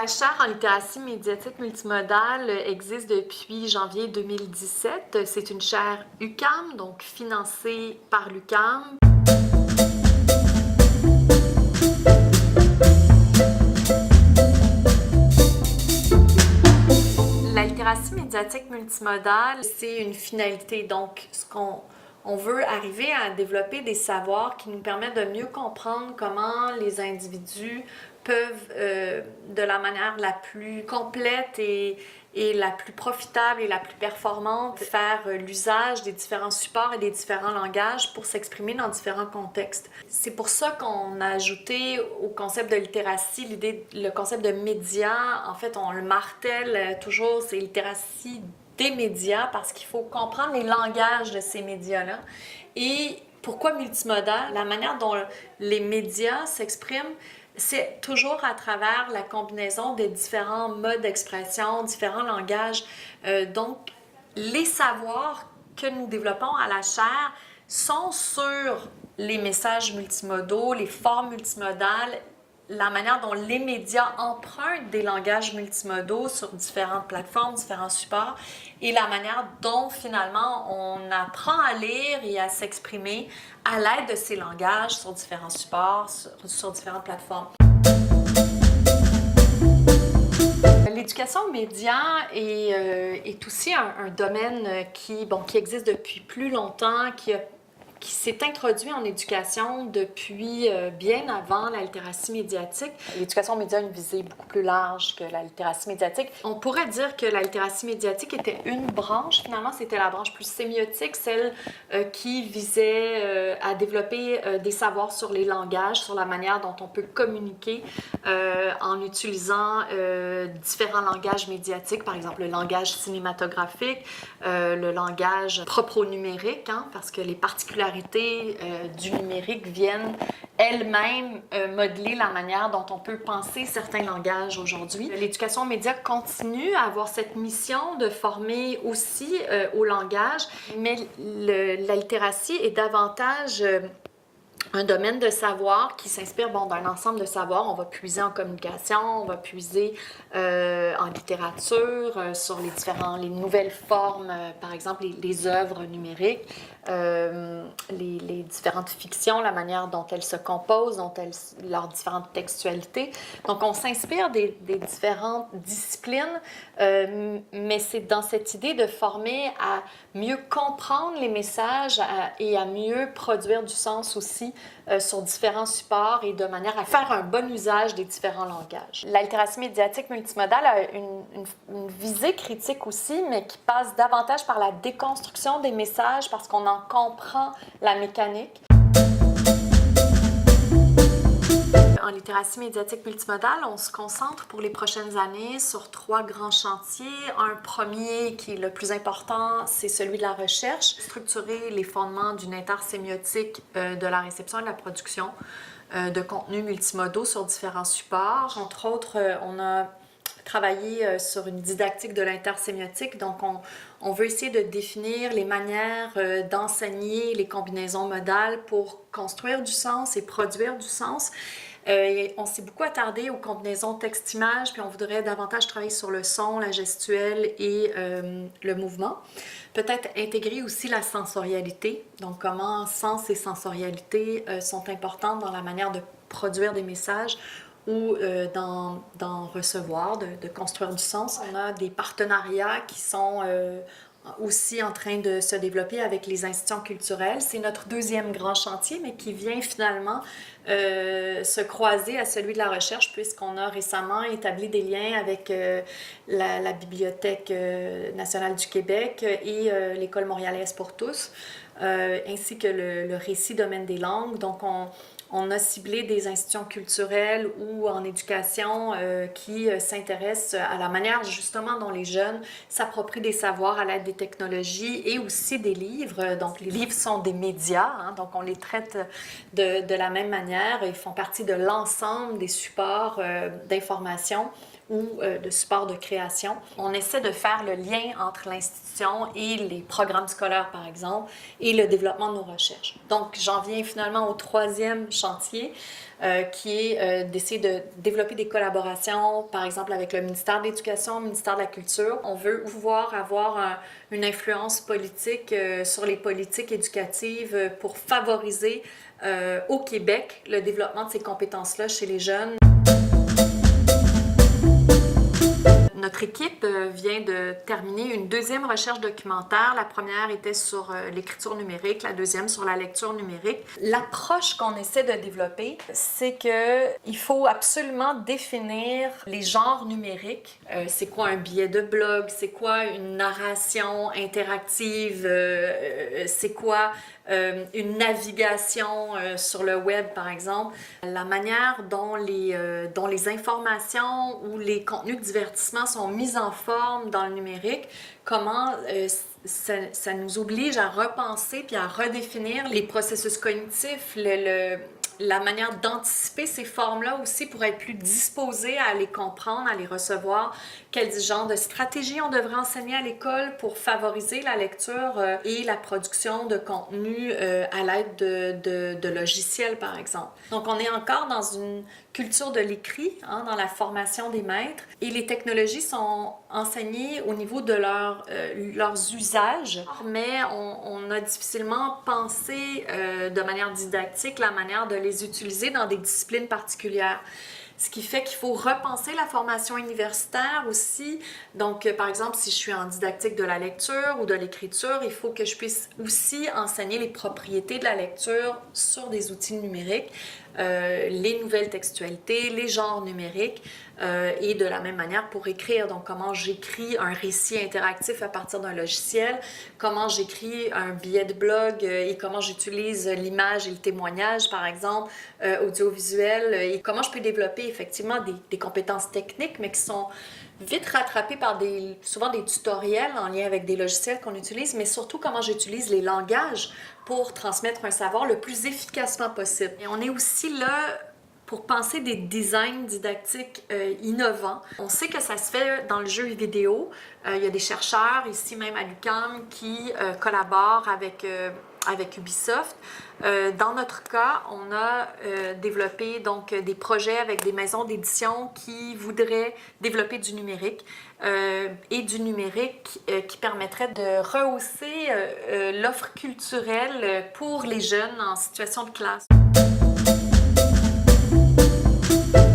chaire en littératie médiatique multimodale existe depuis janvier 2017. C'est une chaire UQAM, donc financée par l'UQAM. La littératie médiatique multimodale, c'est une finalité. Donc, on veut arriver à développer des savoirs qui nous permettent de mieux comprendre comment les individus peuvent, de la manière la plus complète et la plus profitable et la plus performante, faire l'usage des différents supports et des différents langages pour s'exprimer dans différents contextes. C'est pour ça qu'on a ajouté au concept de littératie le concept de média. En fait, on le martèle toujours, c'est littératie des médias parce qu'il faut comprendre les langages de ces médias-là. Et pourquoi multimodal? La manière dont les médias s'expriment, c'est toujours à travers la combinaison des différents modes d'expression, différents langages. Donc, les savoirs que nous développons à la chaire sont sur les messages multimodaux, les formes multimodales, la manière dont les médias empruntent des langages multimodaux sur différentes plateformes, différents supports, et la manière dont finalement on apprend à lire et à s'exprimer à l'aide de ces langages sur différents supports, sur différentes plateformes. L'éducation média est aussi un domaine qui existe depuis plus longtemps, qui s'est introduit en éducation depuis bien avant la littératie médiatique. L'éducation média a une visée beaucoup plus large que la littératie médiatique. On pourrait dire que la littératie médiatique était une branche, finalement, c'était la branche plus sémiotique, celle qui visait à développer des savoirs sur les langages, sur la manière dont on peut communiquer en utilisant différents langages médiatiques, par exemple le langage cinématographique, le langage propre au numérique, parce que les particularités du numérique viennent elles-mêmes modeler la manière dont on peut penser certains langages aujourd'hui. L'éducation média continue à avoir cette mission de former aussi au langage, mais la littératie est davantage un domaine de savoir qui s'inspire d'un ensemble de savoirs. On va puiser en communication, on va puiser en littérature, sur les nouvelles formes, par exemple les œuvres numériques, les différentes fictions, la manière dont elles se composent, leurs différentes textualités. Donc, on s'inspire des différentes disciplines, mais c'est dans cette idée de former à mieux comprendre les messages et à mieux produire du sens aussi sur différents supports et de manière à faire un bon usage des différents langages. La littératie médiatique multimodale a une visée critique aussi, mais qui passe davantage par la déconstruction des messages parce qu'on en comprend la mécanique. En littératie médiatique multimodale, on se concentre pour les prochaines années sur 3 grands chantiers. Un premier, qui est le plus important, c'est celui de la recherche. Structurer les fondements d'une intersémiotique de la réception et de la production de contenus multimodaux sur différents supports. Entre autres, on a travaillé sur une didactique de l'intersémiotique. Donc, on veut essayer de définir les manières d'enseigner les combinaisons modales pour construire du sens et produire du sens. On s'est beaucoup attardé aux combinaisons texte-image, puis on voudrait davantage travailler sur le son, la gestuelle et le mouvement. Peut-être intégrer aussi la sensorialité, donc comment sens et sensorialité sont importantes dans la manière de produire des messages ou d'en recevoir, de construire du sens. On a des partenariats qui sont aussi en train de se développer avec les institutions culturelles. C'est notre deuxième grand chantier, mais qui vient finalement se croiser à celui de la recherche, puisqu'on a récemment établi des liens avec la Bibliothèque nationale du Québec et l'École montréalaise pour tous, ainsi que le récit domaine des langues. Donc, on a ciblé des institutions culturelles ou en éducation qui s'intéressent à la manière justement dont les jeunes s'approprient des savoirs à l'aide des technologies et aussi des livres. Donc, les livres sont des médias, donc on les traite de la même manière. Ils font partie de l'ensemble des supports d'information ou de supports de création. On essaie de faire le lien entre l'institution et les programmes scolaires, par exemple, et le développement de nos recherches. Donc, j'en viens finalement au troisième chantier qui est d'essayer de développer des collaborations, par exemple avec le ministère de l'Éducation, le ministère de la Culture. On veut pouvoir avoir une influence politique sur les politiques éducatives pour favoriser au Québec le développement de ces compétences-là chez les jeunes. Notre équipe vient de terminer une deuxième recherche documentaire. La première était sur l'écriture numérique, la deuxième sur la lecture numérique. L'approche qu'on essaie de développer, c'est qu'il faut absolument définir les genres numériques. C'est quoi un billet de blog? C'est quoi une narration interactive? C'est quoi une navigation sur le web, par exemple? La manière dont les informations ou les contenus de divertissement sont mis en forme dans le numérique, comment ça nous oblige à repenser puis à redéfinir les processus cognitifs, la manière d'anticiper ces formes-là aussi pour être plus disposé à les comprendre, à les recevoir. Quel genre de stratégie on devrait enseigner à l'école pour favoriser la lecture et la production de contenu à l'aide de logiciels, par exemple. Donc, on est encore dans une culture de l'écrit, hein, dans la formation des maîtres, et les technologies sont enseignées au niveau de leurs usages, mais on a difficilement pensé de manière didactique la manière de les utiliser dans des disciplines particulières. Ce qui fait qu'il faut repenser la formation universitaire aussi. Donc, par exemple, si je suis en didactique de la lecture ou de l'écriture, il faut que je puisse aussi enseigner les propriétés de la lecture sur des outils numériques, les nouvelles textualités, les genres numériques, et de la même manière pour écrire. Donc, comment j'écris un récit interactif à partir d'un logiciel, comment j'écris un billet de blog et comment j'utilise l'image et le témoignage, par exemple, audiovisuel, et comment je peux développer effectivement des compétences techniques, mais qui sont vite rattrapées par souvent des tutoriels en lien avec des logiciels qu'on utilise, mais surtout comment j'utilise les langages pour transmettre un savoir le plus efficacement possible. Et on est aussi là pour penser des designs didactiques innovants. On sait que ça se fait dans le jeu vidéo. Il y a des chercheurs, ici même à l'UQAM, qui collaborent avec Ubisoft. Dans notre cas, on a développé donc des projets avec des maisons d'édition qui voudraient développer du numérique et du numérique qui permettrait de rehausser l'offre culturelle pour les jeunes en situation de classe.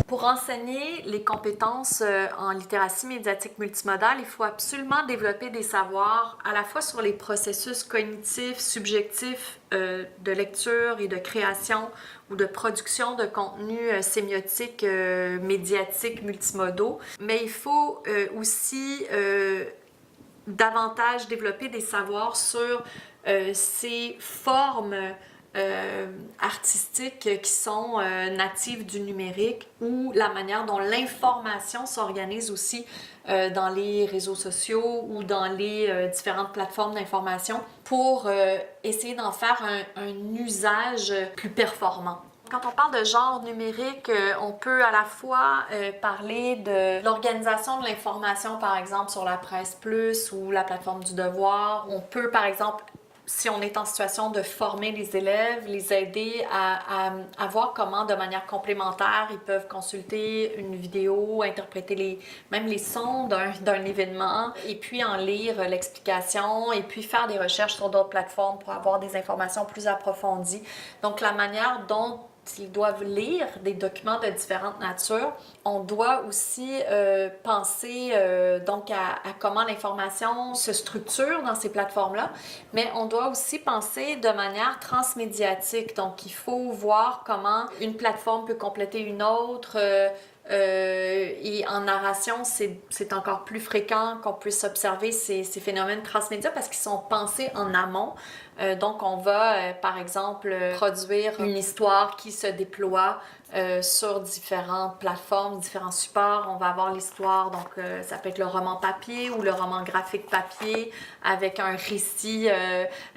Pour enseigner les compétences en littératie médiatique multimodale, il faut absolument développer des savoirs à la fois sur les processus cognitifs, subjectifs de lecture et de création ou de production de contenus sémiotiques, médiatiques, multimodaux. Mais il faut aussi davantage développer des savoirs sur ces formes artistiques qui sont natives du numérique ou la manière dont l'information s'organise aussi dans les réseaux sociaux ou dans les différentes plateformes d'information pour essayer d'en faire un usage plus performant. Quand on parle de genre numérique, on peut à la fois parler de l'organisation de l'information, par exemple, sur la Presse Plus ou la plateforme du Devoir. On peut, par exemple, si on est en situation de former les élèves, les aider à voir comment, de manière complémentaire, ils peuvent consulter une vidéo, interpréter même les sons d'un événement, et puis en lire l'explication, et puis faire des recherches sur d'autres plateformes pour avoir des informations plus approfondies. Donc, la manière dont ils doivent lire des documents de différentes natures. On doit aussi penser donc à comment l'information se structure dans ces plateformes-là, mais on doit aussi penser de manière transmédiatique. Donc, il faut voir comment une plateforme peut compléter une autre. Et en narration, c'est encore plus fréquent qu'on puisse observer ces phénomènes transmédia parce qu'ils sont pensés en amont. Donc, on va, par exemple, produire une histoire qui se déploie sur différentes plateformes, différents supports. On va avoir l'histoire, donc ça peut être le roman papier ou le roman graphique papier avec un récit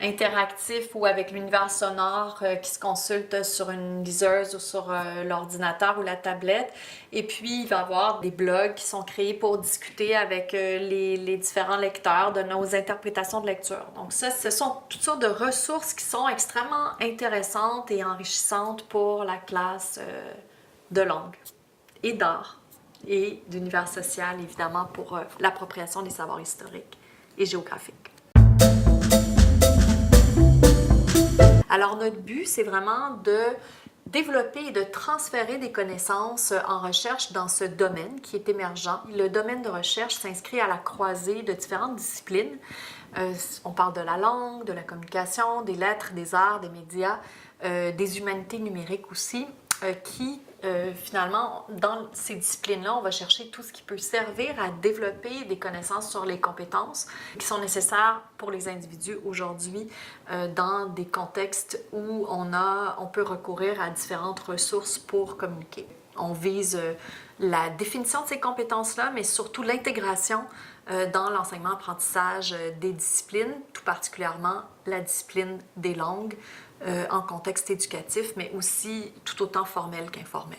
interactif ou avec l'univers sonore qui se consulte sur une liseuse ou sur l'ordinateur ou la tablette. Et puis, il va y avoir des blogs qui sont créés pour discuter avec les différents lecteurs de nos interprétations de lecture. Donc ça, ce sont toutes sortes de ressources qui sont extrêmement intéressantes et enrichissantes pour la classe de langue et d'art et d'univers social, évidemment, pour l'appropriation des savoirs historiques et géographiques. Alors, notre but, c'est vraiment de développer et de transférer des connaissances en recherche dans ce domaine qui est émergent. Le domaine de recherche s'inscrit à la croisée de différentes disciplines. On parle de la langue, de la communication, des lettres, des arts, des médias, des humanités numériques aussi, qui finalement, dans ces disciplines-là, on va chercher tout ce qui peut servir à développer des connaissances sur les compétences qui sont nécessaires pour les individus aujourd'hui dans des contextes où on peut recourir à différentes ressources pour communiquer. On vise la définition de ces compétences-là, mais surtout l'intégration dans l'enseignement-apprentissage des disciplines, tout particulièrement la discipline des langues en contexte éducatif, mais aussi tout autant formel qu'informel.